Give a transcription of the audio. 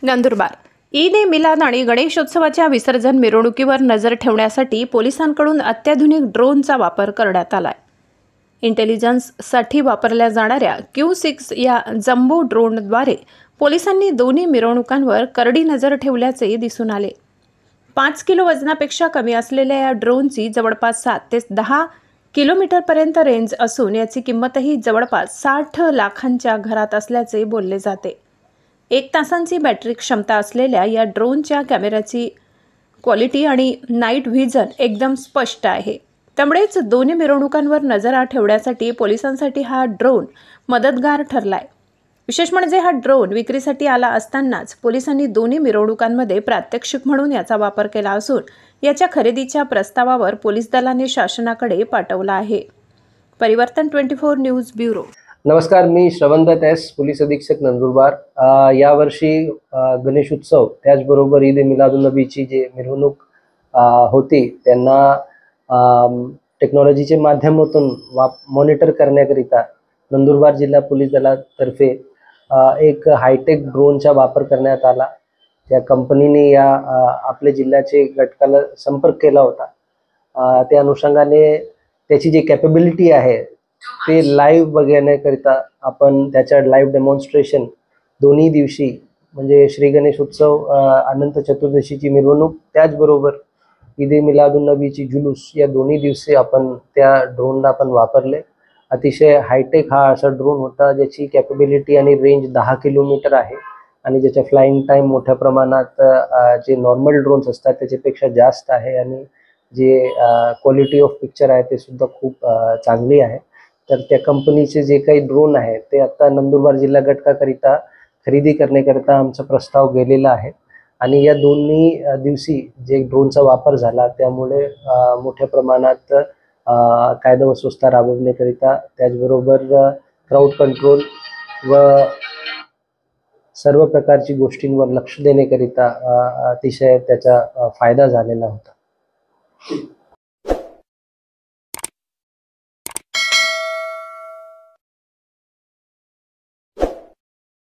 नंदुरबार ईद ए मिलाद आणि गणेशोत्सवाच्या विसर्जन मिरवणुकीवर नजर ठेवण्यासाठी पोलिसांकडून अत्याधुनिक ड्रोनचा वापर करण्यात आलाय। इंटेलिजन्ससाठी वापरल्या जाणाऱ्या Q6 या जम्बो ड्रोनद्वारे पोलिसांनी दोन्ही मिरवणुकांवर करडी नजर ठेवल्याचे दिसून आले। 5 किलो वजनापेक्षा कमी असलेल्या या ड्रोनची जवळपास 7 ते 10 किलोमीटरपर्यंत रेंज असून याची किंमतही जवळपास 60 लाखांच्या घरात असल्याचे बोलले जाते। 1 तासांची बॅटरी क्षमता असलेल्या या ड्रोनच्या कॅमेऱ्याची क्वालिटी आणि नाईट व्हिजन एकदम स्पष्ट आहे। त्यामुळेच दोन्ही मिरवणुकांवर नजर ठेवण्यासाठी पोलिसांसाठी हा ड्रोन मदतगार ठरलाय। विशेष म्हणजे हा ड्रोन विक्रीसाठी आला असतानाच पोलिसांनी दोन्ही मिरवणुकांमध्ये प्रात्यक्षिक म्हणून याचा वापर केला असून याच्या खरेदीच्या प्रस्तावावर पोलीस दलाने शासनाकडे पाठवला आहे। परिवर्तन 24 न्यूज ब्युरो। नमस्कार, मी श्रवणदत्त एस, पोलीस अधीक्षक नंदुरबार। यावर्षी गणेश उत्सव त्याचबरोबर ईद ए मिलादुन्नबीची जे मिरवणूक होती त्यांना टेक्नॉलॉजीचे माध्यमातून मॉनिटर करण्याकरिता नंदुरबार जिल्हा पोलीस दलातर्फे एक हायटेक ड्रोनचा वापर करण्यात आला। त्या कंपनीने या आपल्या जिल्ह्याचे घटकाला संपर्क केला होता। त्या अनुषंगाने त्याची जी कॅपेबिलिटी आहे ते लाईव्ह बघण्याकरिता आपण त्याच्या लाईव्ह डेमॉन्स्ट्रेशन दोन्ही दिवशी म्हणजे श्री गणेश उत्सव, अनंत चतुर्दशीची मिरवणूक त्याचबरोबर ईद ए मिलादुन्नबीची जुलूस या दोन्ही दिवशी आपण त्या ड्रोनला आपण वापरले। अतिशय हायटेक हा असा ड्रोन होता ज्याची कॅपेबिलिटी आणि रेंज 10 किलोमीटर आहे आणि ज्याच्या फ्लाइंग टाइम मोठ्या प्रमाणात जे नॉर्मल ड्रोन्स असतात त्याच्यापेक्षा जास्त आहे आणि जे क्वालिटी ऑफ पिक्चर आहे ते सुद्धा खूप चांगली आहे। तर त्या कंपनीचे जे काही ड्रोन आहे ते आता नंदुरबार जिल्हा घटकाकरिता खरेदी करण्याकरिता आमचा प्रस्ताव गेलेला आहे आणि या दोन्ही दिवशी जे ड्रोनचा वापर झाला त्यामुळे मोठ्या प्रमाणात कायदा व सुव्यवस्था राबवण्याकरिता त्याचबरोबर क्राऊड कंट्रोल व सर्व प्रकारची गोष्टींवर लक्ष देण्याकरिता अतिशय त्याचा फायदा झालेला होता।